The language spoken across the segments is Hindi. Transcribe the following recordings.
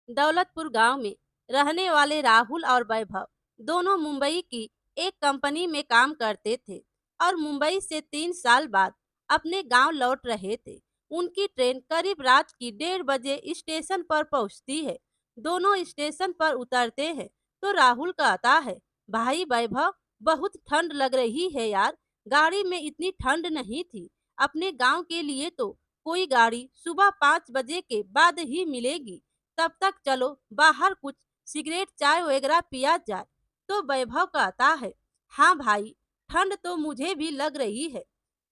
दौलतपुर गांव में रहने वाले राहुल और वैभव दोनों मुंबई की एक कंपनी में काम करते थे और मुंबई से 3 साल बाद अपने गांव लौट रहे थे। उनकी ट्रेन करीब रात की 1:30 बजे स्टेशन पर पहुंचती है। दोनों स्टेशन पर उतरते हैं तो राहुल कहता है, भाई वैभव, बहुत ठंड लग रही है यार। गाड़ी में इतनी ठंड नहीं थी। अपने गांव के लिए तो कोई गाड़ी सुबह 5 बजे के बाद ही मिलेगी। तब तक चलो बाहर कुछ सिगरेट चाय वगैरह पिया जाए। तो वैभव कहता है, हाँ भाई, ठंड तो मुझे भी लग रही है।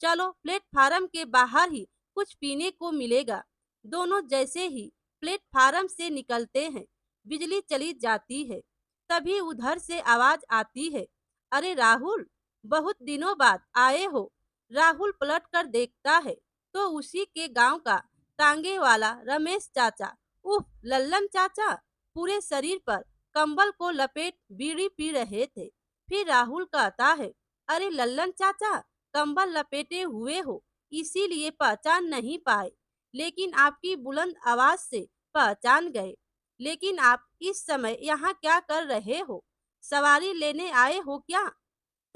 चलो प्लेटफार्म के बाहर ही कुछ पीने को मिलेगा। दोनों जैसे ही प्लेटफार्म से निकलते हैं, बिजली चली जाती है। तभी उधर से आवाज आती है, अरे राहुल, बहुत दिनों बाद आए हो। राहुल पलट कर देखता है तो उसी के गांव का टांगे वाला रमेश चाचा, उफ लल्लन चाचा, पूरे शरीर पर कंबल को लपेट बीड़ी पी रहे थे। फिर राहुल कहता है, अरे लल्लन चाचा, कंबल लपेटे हुए हो इसीलिए पहचान नहीं पाए, लेकिन आपकी बुलंद आवाज से पहचान गए। लेकिन आप इस समय यहाँ क्या कर रहे हो? सवारी लेने आए हो क्या?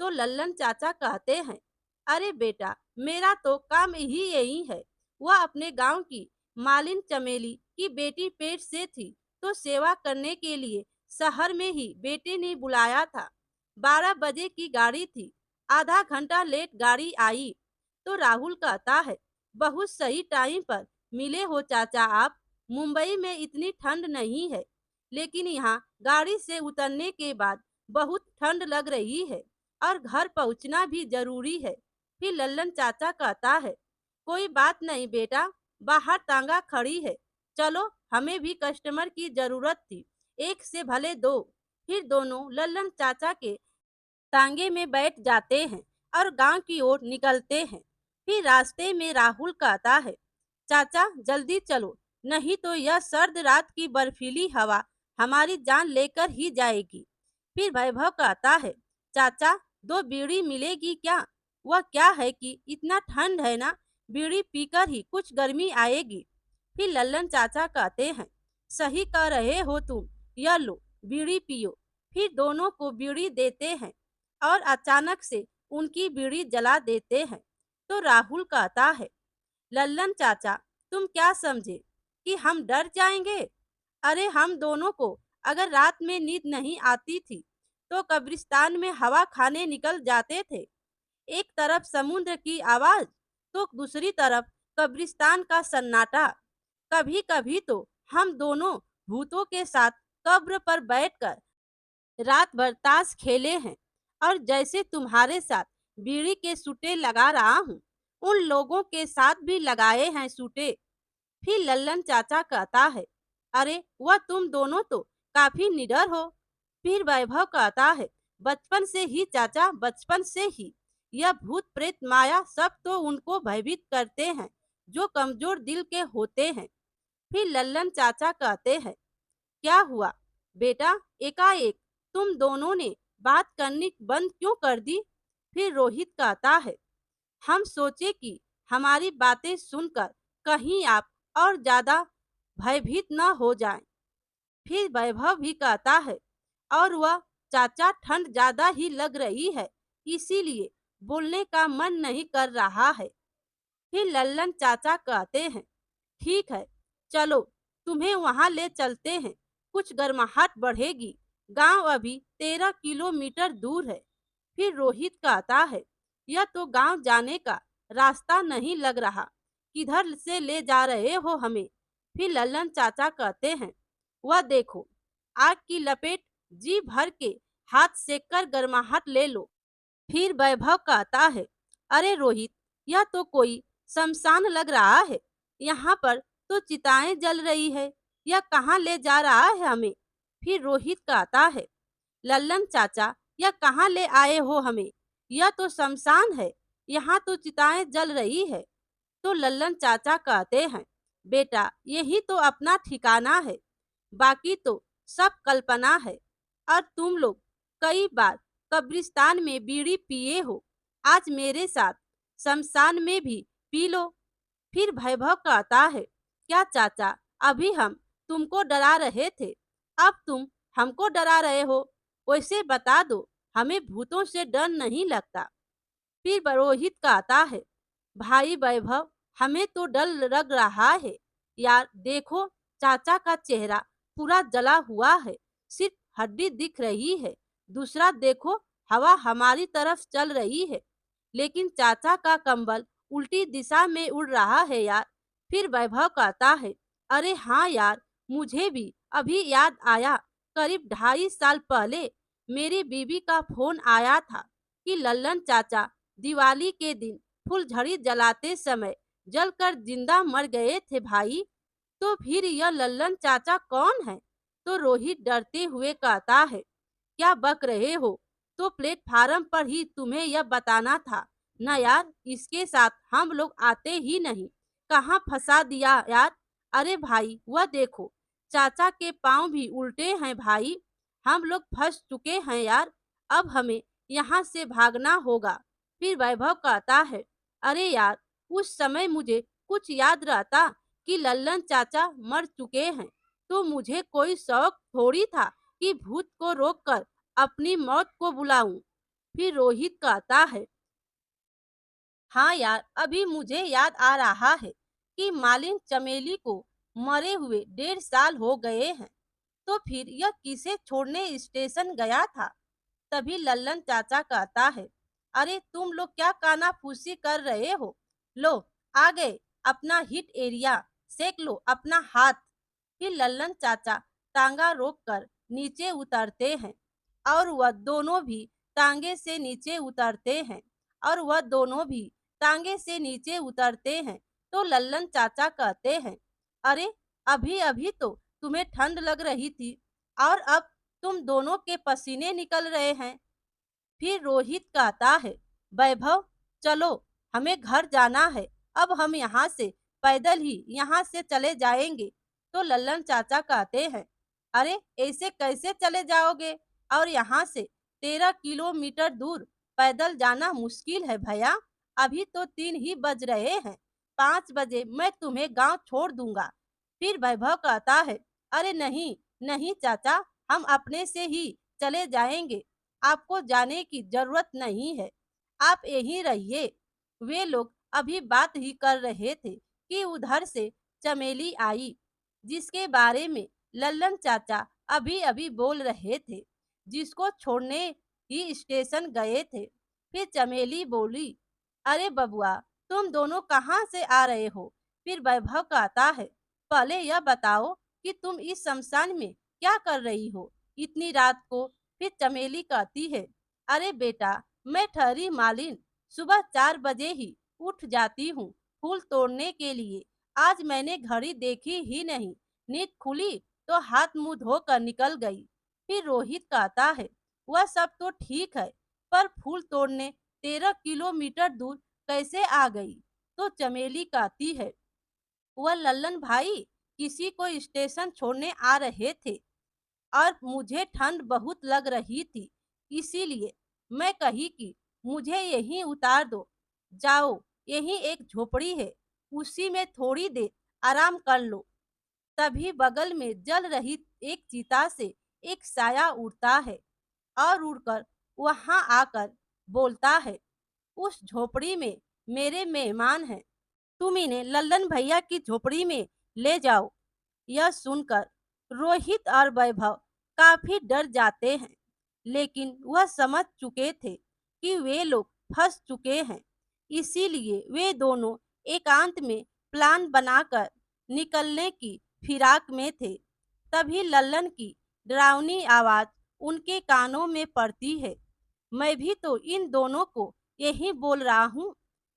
तो लल्लन चाचा कहते हैं, अरे बेटा, मेरा तो काम ही यही है। वह अपने गांव की मालिन चमेली की बेटी पेट से थी तो सेवा करने के लिए शहर में ही बेटे ने बुलाया था। 12 बजे की गाड़ी थी, आधा घंटा लेट गाड़ी आई। तो राहुल कहता है, बहुत सही टाइम पर मिले हो चाचा आप। मुंबई में इतनी ठंड नहीं है, लेकिन यहाँ गाड़ी से उतरने के बाद बहुत ठंड लग रही है और घर पहुंचना भी जरूरी है। फिर लल्लन चाचा कहता है, कोई बात नहीं बेटा, बाहर तांगा खड़ी है, चलो, हमें भी कस्टमर की जरूरत थी, एक से भले दो। फिर दोनों लल्लन चाचा के तांगे में बैठ जाते हैं और गांव की ओर निकलते हैं। फिर रास्ते में राहुल कहता है, चाचा जल्दी चलो, नहीं तो यह सर्द रात की बर्फीली हवा हमारी जान लेकर ही जाएगी। फिर वैभव कहता है, चाचा, दो बीड़ी मिलेगी क्या? वह क्या है कि इतना ठंड है ना, बीड़ी पीकर ही कुछ गर्मी आएगी। फिर लल्लन चाचा कहते हैं, सही कह रहे हो तुम, यह लो बीड़ी पियो। फिर दोनों को बीड़ी देते हैं और अचानक से उनकी बीड़ी जला देते हैं। तो राहुल कहता है, लल्लन चाचा, तुम क्या समझे कि हम डर जाएंगे? अरे हम दोनों को अगर रात में नींद नहीं आती थी तो कब्रिस्तान में हवा खाने निकल जाते थे। एक तरफ समुद्र की आवाज तो दूसरी तरफ कब्रिस्तान का सन्नाटा। कभी कभी तो हम दोनों भूतों के साथ कब्र पर बैठकर रात भर ताश खेले हैं और जैसे तुम्हारे साथ बीड़ी के सूटे लगा रहा हूँ, उन लोगों के साथ भी लगाए हैं सूटे। फिर लल्लन चाचा कहता है, अरे वह तुम दोनों तो काफी निडर हो। फिर वैभव कहता है, बचपन से ही चाचा, बचपन से ही। यह भूत प्रेत माया सब तो उनको भयभीत करते हैं जो कमजोर दिल के होते हैं। फिर लल्लन चाचा कहते हैं, क्या हुआ बेटा, एकाएक तुम दोनों ने बात करनी बंद क्यों कर दी? फिर रोहित कहता है, हम सोचे कि हमारी बातें सुनकर कहीं आप और ज्यादा भयभीत न हो जाएं। फिर वैभव भी कहता है, और वह चाचा, ठंड ज्यादा ही लग रही है इसीलिए बोलने का मन नहीं कर रहा है। फिर लल्लन चाचा कहते हैं, ठीक है, चलो, तुम्हें वहां ले चलते हैं, कुछ गर्माहट बढ़ेगी। गांव अभी 13 किलोमीटर दूर है। फिर रोहित कहता है, यह तो गांव जाने का रास्ता नहीं लग रहा, किधर से ले जा रहे हो हमें? फिर लल्लन चाचा कहते हैं, वह देखो, आग की लपेट, जी भर के हाथ सेक कर गर्माहट ले लो। फिर वैभव कहता है, अरे रोहित, यह तो कोई शमशान लग रहा है, यहाँ पर तो चिताएं जल रही है, यह कहाँ ले जा रहा है हमें? फिर रोहित कहता है, लल्लन चाचा, यह कहाँ ले आए हो हमें? यह तो शमशान है, यहाँ तो चिताएं जल रही है। तो लल्लन चाचा कहते हैं, बेटा, यही तो अपना ठिकाना है, बाकी तो सब कल्पना है। और तुम लोग कई बार कब्रिस्तान में बीड़ी पिए हो, आज मेरे साथ शमशान में भी पी लो। फिर वैभव कहता है, क्या चाचा, अभी हम तुमको डरा रहे थे, अब तुम हमको डरा रहे हो। वैसे बता दो, हमें भूतों से डर नहीं लगता। फिर पुरोहित कहता है, भाई वैभव, हमें तो डर लग रहा है। यार देखो, चाचा का चेहरा पूरा जला हुआ है, सिर्फ हड्डी दिख रही है। दूसरा देखो, हवा हमारी तरफ चल रही है, लेकिन चाचा का कंबल उल्टी दिशा में उड़ रहा है यार। फिर वैभव कहता है, अरे हाँ यार, मुझे भी अभी याद आया। करीब 2.5 साल पहले मेरी बीवी का फोन आया था कि लल्लन चाचा दिवाली के दिन फुलझड़ी जलाते समय जलकर जिंदा मर गए थे भाई। तो फिर यह लल्लन चाचा कौन है? तो रोहित डरते हुए कहता है, क्या बक रहे हो? तो प्लेटफार्म पर ही तुम्हें यह बताना था ना यार, इसके साथ हम लोग आते ही नहीं। कहाँ फंसा दिया यार। अरे भाई वह देखो, चाचा के पाँव भी उल्टे हैं भाई। हम लोग फंस चुके हैं यार, अब हमें यहाँ से भागना होगा। फिर वैभव कहता है, अरे यार, उस समय मुझे कुछ याद रहता कि लल्लन चाचा मर चुके हैं, तो मुझे कोई शौक थोड़ी था कि भूत को रोककर अपनी मौत को बुलाऊं। फिर रोहित कहता है, हाँ यार, अभी मुझे याद आ रहा है कि मालिन चमेली को मरे हुए 1.5 साल हो गए हैं। तो फिर यह किसे छोड़ने स्टेशन गया था? तभी लल्लन चाचा कहता है, अरे तुम लोग क्या कानाफूसी कर रहे हो? लो, आ गए अपना हिट एरिया, सेक लो अपना हाथ। फिर लल्लन चाचा टांगा रोककर नीचे उतरते हैं और वह दोनों भी टांगे से नीचे उतरते हैं और वह दोनों भी टांगे से नीचे उतरते हैं। तो लल्लन चाचा कहते हैं, अरे अभी अभी तो तुम्हें ठंड लग रही थी और अब तुम दोनों के पसीने निकल रहे हैं। फिर रोहित कहता है, वैभव चलो, हमें घर जाना है, अब हम यहाँ से पैदल ही यहाँ से चले जाएंगे। तो लल्लन चाचा कहते हैं, अरे ऐसे कैसे चले जाओगे, और यहाँ से 13 किलोमीटर दूर पैदल जाना मुश्किल है भैया। अभी तो 3 ही बज रहे हैं, 5 बजे मैं तुम्हें गांव छोड़ दूंगा। फिर वैभव कहता है, अरे नहीं नहीं चाचा, हम अपने से ही चले जाएंगे, आपको जाने की जरूरत नहीं है, आप यहीं रहिए। वे लोग अभी बात ही कर रहे थे कि उधर से चमेली आई, जिसके बारे में लल्लन चाचा अभी अभी बोल रहे थे, जिसको छोड़ने ही स्टेशन गए थे। फिर चमेली बोली, अरे बबुआ, तुम दोनों कहाँ से आ रहे हो? फिर वैभव कहता है, पहले यह बताओ कि तुम इस शमशान में क्या कर रही हो इतनी रात को? फिर चमेली कहती है, अरे बेटा, मैं ठहरी मालिन, सुबह 4 बजे ही उठ जाती हूँ फूल तोड़ने के लिए। आज मैंने घड़ी देखी ही नहीं, नींद खुली तो हाथ मुंह धोकर निकल गई। फिर रोहित कहता है, वह सब तो ठीक है, पर फूल तोड़ने 13 किलोमीटर दूर कैसे आ गई? तो चमेली कहती है, वह लल्लन भाई किसी को स्टेशन छोड़ने आ रहे थे और मुझे ठंड बहुत लग रही थी, इसीलिए मैं कही कि मुझे यहीं उतार दो। जाओ, यहीं एक झोपड़ी है, उसी में थोड़ी देर आराम कर लो। तभी बगल में जल रही एक चिता से एक साया उड़ता है और उड़कर वहां आकर बोलता है, उस झोपड़ी में मेरे मेहमान हैं, तुम इन्हें लल्लन भैया की झोपड़ी में ले जाओ। यह सुनकर रोहित और वैभव काफी डर जाते हैं, लेकिन वह समझ चुके थे कि वे लोग फंस चुके हैं, इसीलिए वे दोनों एकांत में प्लान बनाकर निकलने की फिराक में थे। तभी लल्लन की डरावनी आवाज उनके कानों में पड़ती है, मैं भी तो इन दोनों को यही बोल रहा हूँ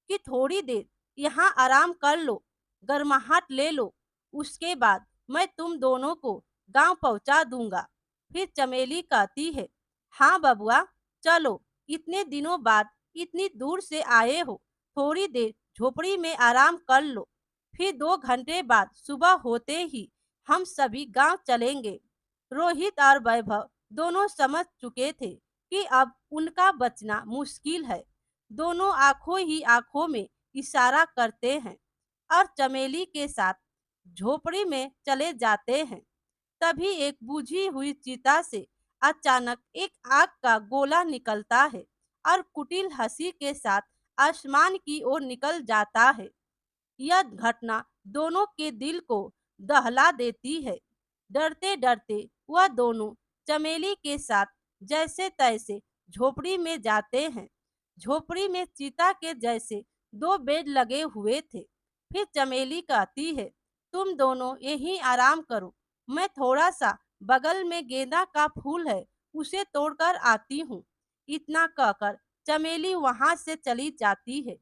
कि थोड़ी देर यहाँ आराम कर लो, गर्माहट ले लो, उसके बाद मैं तुम दोनों को गांव पहुंचा दूंगा। फिर चमेली कहती है, हाँ बबुआ, चलो, इतने दिनों बाद इतनी दूर से आए हो, थोड़ी देर झोपड़ी में आराम कर लो, फिर 2 घंटे बाद सुबह होते ही हम सभी गांव चलेंगे। रोहित और वैभव दोनों समझ चुके थे कि अब उनका बचना मुश्किल है। दोनों आंखों ही आंखों में इशारा करते हैं और चमेली के साथ झोपड़ी में चले जाते हैं। तभी एक बुझी हुई चिता से अचानक एक आग का गोला निकलता है और कुटिल हंसी के साथ आसमान की ओर निकल जाता है। यह घटना दोनों के दिल को दहला देती है। डरते डरते वह दोनों चमेली के साथ जैसे तैसे झोपड़ी में जाते हैं। झोपड़ी में चीता के जैसे दो बेड लगे हुए थे। फिर चमेली कहती है, तुम दोनों यहीं आराम करो, मैं थोड़ा सा बगल में गेंदा का फूल है, उसे तोड़कर आती हूँ। इतना कहकर चमेली वहां से चली जाती है।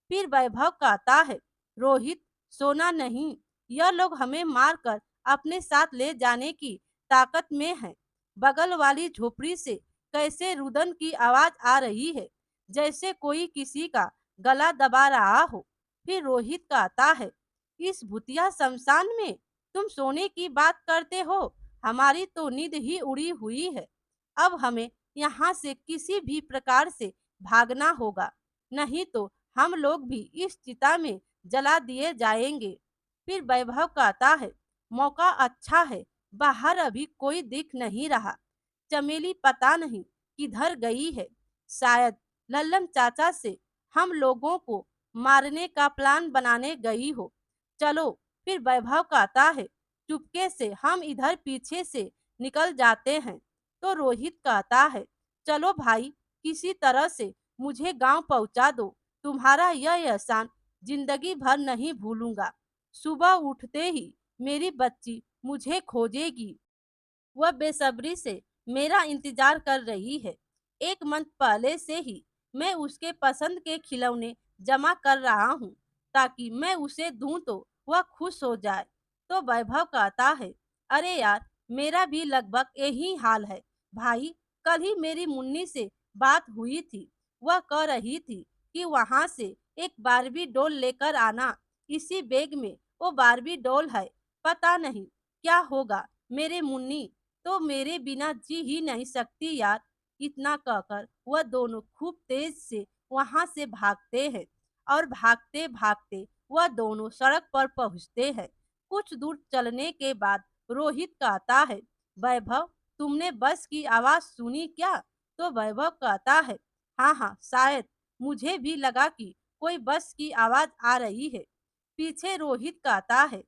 फिर वैभव कहता है, रोहित, सोना नहीं, यह लोग हमें मारकर अपने साथ ले जाने की ताकत में है। बगल वाली झोपड़ी से कैसे रुदन की आवाज आ रही है, जैसे कोई किसी का गला दबा रहा हो। फिर रोहित कहता है, इस भूतिया शमशान में तुम सोने की बात करते हो, हमारी तो नींद ही उड़ी हुई है। अब हमें यहाँ से किसी भी प्रकार से भागना होगा, नहीं तो हम लोग भी इस चिता में जला दिए जाएंगे। फिर वैभव कहता है, मौका अच्छा है, बाहर अभी कोई दिख नहीं रहा। चमेली पता नहीं किधर गई है, शायद लल्लन चाचा से हम लोगों को मारने का प्लान बनाने गई हो। चलो। फिर वैभव कहता है, चुपके से हम इधर पीछे से निकल जाते हैं। तो रोहित कहता है, चलो भाई, किसी तरह से मुझे गांव पहुंचा दो, तुम्हारा यह एहसान जिंदगी भर नहीं भूलूंगा। सुबह उठते ही मेरी बच्ची मुझे खोजेगी, वह बेसब्री से मेरा इंतजार कर रही है। एक मंथ पहले से ही मैं उसके पसंद के खिलौने जमा कर रहा हूँ, ताकि मैं उसे दूं तो वह खुश हो जाए। तो वैभव कहता है, अरे यार, मेरा भी लगभग यही हाल है भाई। कल ही मेरी मुन्नी से बात हुई थी, वह कह रही थी कि वहां से एक बारबी डॉल लेकर आना। इसी बैग में वो बारबी डॉल है, पता नहीं क्या होगा मेरे मुन्नी तो मेरे बिना जी ही नहीं सकती यार। इतना कहकर वह दोनों खूब तेज से वहां से भागते हैं और भागते भागते वह दोनों सड़क पर पहुंचते हैं। कुछ दूर चलने के बाद रोहित कहता है, वैभव, तुमने बस की आवाज सुनी क्या? तो वैभव कहता है, हाँ हाँ, शायद मुझे भी लगा कि कोई बस की आवाज आ रही है। पीछे रोहित कहता है,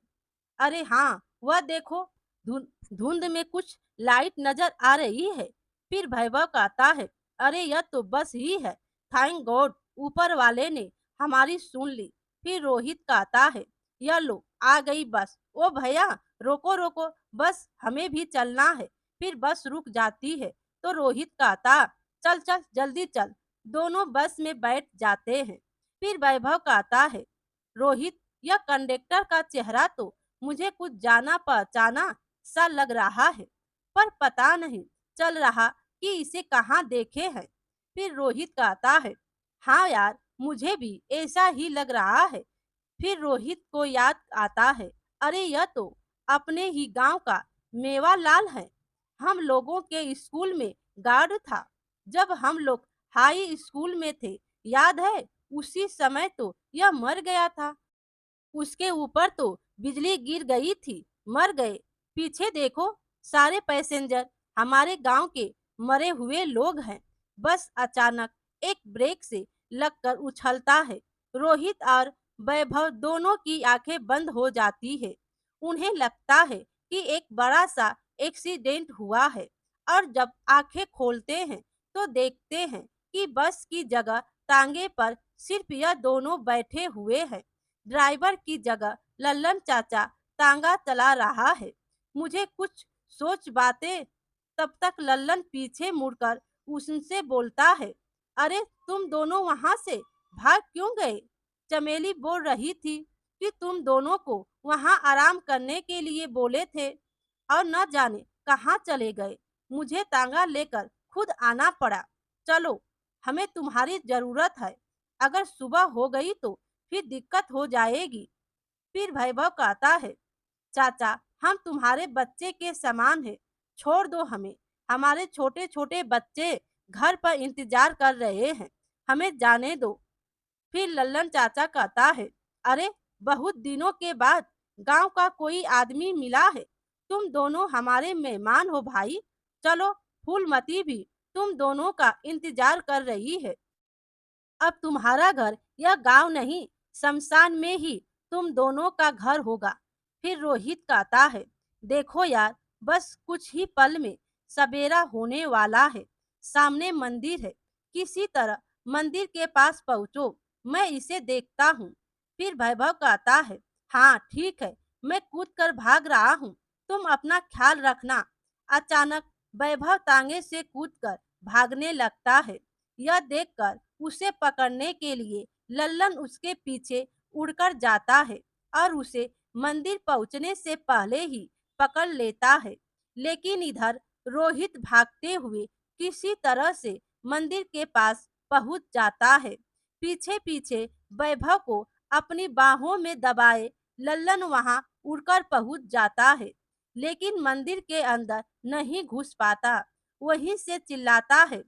अरे हाँ, वह देखो, धुंध धुंध में कुछ लाइट नजर आ रही है। फिर वैभव कहता है, अरे यह तो बस ही है, थैंक गॉड ऊपर वाले ने हमारी सुन ली। फिर रोहित कहता है, यह लो आ गई बस। ओ भैया, रोको रोको, बस हमें भी चलना है। फिर बस रुक जाती है तो रोहित कहता, चल चल जल्दी चल। दोनों बस में बैठ जाते हैं। फिर वैभव कहता है, रोहित, यह कंडक्टर का चेहरा तो मुझे कुछ जाना पहचाना सा लग रहा है, पर पता नहीं चल रहा कि इसे कहाँ देखे हैं। फिर रोहित कहता है, हाँ यार, मुझे भी ऐसा ही लग रहा है। फिर रोहित को याद आता है, अरे यह तो अपने ही गांव का मेवालाल है, हम लोगों के स्कूल में गार्ड था जब हम लोग हाई स्कूल में थे, याद है? उसी समय तो यह मर गया था, उसके ऊपर तो बिजली गिर गई थी, मर गए। पीछे देखो, सारे पैसेंजर हमारे गांव के मरे हुए लोग हैं। बस अचानक एक ब्रेक से लगकर उछलता है। रोहित और वैभव दोनों की आंखें बंद हो जाती है। उन्हें लगता है कि एक बड़ा सा एक्सीडेंट हुआ है, और जब आंखें खोलते हैं तो देखते हैं कि बस की जगह टांगे पर सिर्फ यह दोनों बैठे हुए हैं। ड्राइवर की जगह लल्लन चाचा तांगा चला रहा है। मुझे कुछ सोच बातें। तब तक लल्लन पीछे मुड़कर उनसे बोलता है, अरे तुम दोनों वहां से भाग क्यों गए? चमेली बोल रही थी कि तुम दोनों को वहां आराम करने के लिए बोले थे और न जाने कहाँ चले गए। मुझे तांगा लेकर खुद आना पड़ा। चलो, हमें तुम्हारी जरूरत है, अगर सुबह हो गई तो फिर दिक्कत हो जाएगी। फिर वैभव कहता है, चाचा, हम तुम्हारे बच्चे के समान हैं, छोड़ दो हमें। हमारे छोटे छोटे बच्चे घर पर इंतजार कर रहे हैं, हमें जाने दो। फिर लल्लन चाचा कहता है, अरे बहुत दिनों के बाद गांव का कोई आदमी मिला है? तुम दोनों हमारे मेहमान हो भाई। चलो, फूलमती भी तुम दोनों का इंतजार कर रही है। अब तुम्हारा घर यह गांव नहीं, शमशान में ही तुम दोनों का घर होगा। फिर रोहित कहता है, देखो यार, बस कुछ ही पल में सवेरा होने वाला है। सामने मंदिर है, किसी तरह मंदिर के पास पहुंचो, मैं इसे देखता हूँ। फिर वैभव कहता है, हाँ ठीक है, मैं कूद कर भाग रहा हूँ, तुम अपना ख्याल रखना। अचानक वैभव तांगे से कूदकर भागने लगता है। यह देखकर उसे पकड़ने के लिए लल्लन उसके पीछे उड़कर जाता है और उसे मंदिर पहुंचने से पहले ही पकड़ लेता है। लेकिन इधर रोहित भागते हुए किसी तरह से मंदिर के पास पहुंच जाता है। पीछे पीछे वैभव को अपनी बाहों में दबाए लल्लन वहां उड़कर पहुंच जाता है, लेकिन मंदिर के अंदर नहीं घुस पाता। वहीं से चिल्लाता है,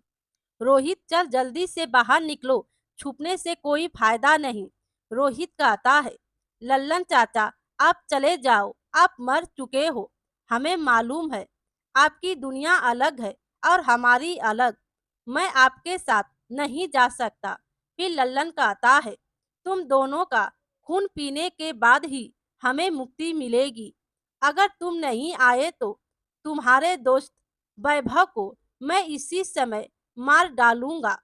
रोहित चल जल्दी से बाहर निकलो, छुपने से कोई फायदा नहीं। रोहित कहता है, लल्लन चाचा आप चले जाओ, आप मर चुके हो। हमें मालूम है आपकी दुनिया अलग है और हमारी अलग। मैं आपके साथ नहीं जा सकता। फिर लल्लन कहता है, तुम दोनों का खून पीने के बाद ही हमें मुक्ति मिलेगी। अगर तुम नहीं आए तो तुम्हारे दोस्त वैभव को मैं इसी समय मार डालूंगा।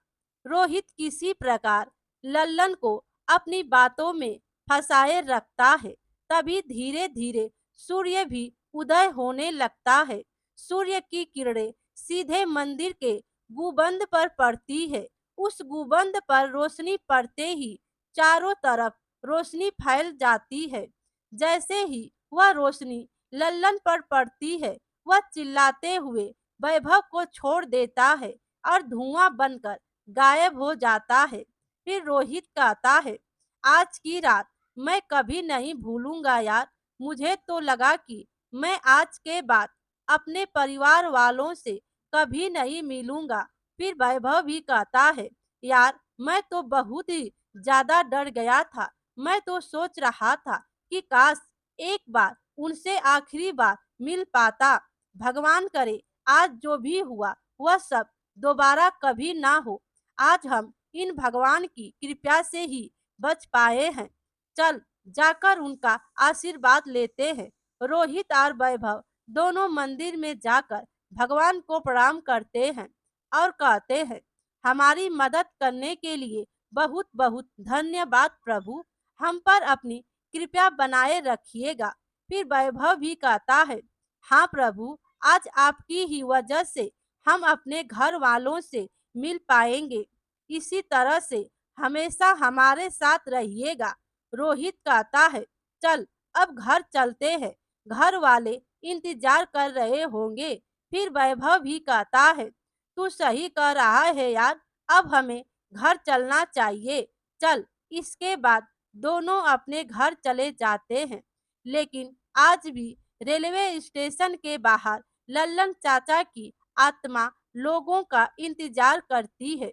रोहित किसी प्रकार लल्लन को अपनी बातों में फंसाए रखता है। तभी धीरे धीरे सूर्य भी उदय होने लगता है। सूर्य की किरणें सीधे मंदिर के गुंबद पर पड़ती है। उस गुंबद पर रोशनी पड़ते ही चारों तरफ रोशनी फैल जाती है। जैसे ही वह रोशनी लल्लन पर पड़ती है, वह चिल्लाते हुए वैभव को छोड़ देता है और धुआं बनकर गायब हो जाता है। फिर रोहित कहता है, आज की रात मैं कभी नहीं भूलूंगा यार। मुझे तो लगा कि मैं आज के बाद अपने परिवार वालों से कभी नहीं मिलूंगा। फिर वैभव भी कहता है, यार मैं तो बहुत ही ज्यादा डर गया था। मैं तो सोच रहा था कि काश एक बार उनसे आखिरी बार मिल पाता। भगवान करे आज जो भी हुआ वह सब दोबारा कभी ना हो। आज हम इन भगवान की कृपा से ही बच पाए हैं। चल जाकर उनका आशीर्वाद लेते हैं। रोहित और वैभव दोनों मंदिर में जाकर भगवान को प्रणाम करते हैं और कहते हैं, हमारी मदद करने के लिए बहुत बहुत धन्यवाद प्रभु। हम पर अपनी कृपया बनाए रखिएगा। फिर वैभव भी कहता है, हाँ प्रभु, आज आपकी ही वजह से हम अपने घर वालों से मिल पाएंगे। इसी तरह से हमेशा हमारे साथ रहिएगा। रोहित कहता है, चल अब घर चलते हैं, घर वाले इंतजार कर रहे होंगे। फिर वैभव भी कहता है, तू सही कह रहा है यार, अब हमें घर चलना चाहिए। चल। इसके बाद दोनों अपने घर चले जाते हैं। लेकिन आज भी रेलवे स्टेशन के बाहर लल्लन चाचा की आत्मा लोगों का इंतजार करती है।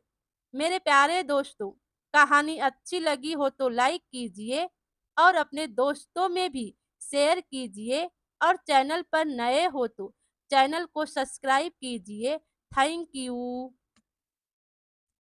मेरे प्यारे दोस्तों, कहानी अच्छी लगी हो तो लाइक कीजिए और अपने दोस्तों में भी शेयर कीजिए और चैनल पर नए हो तो चैनल को सब्सक्राइब कीजिए। Thank you.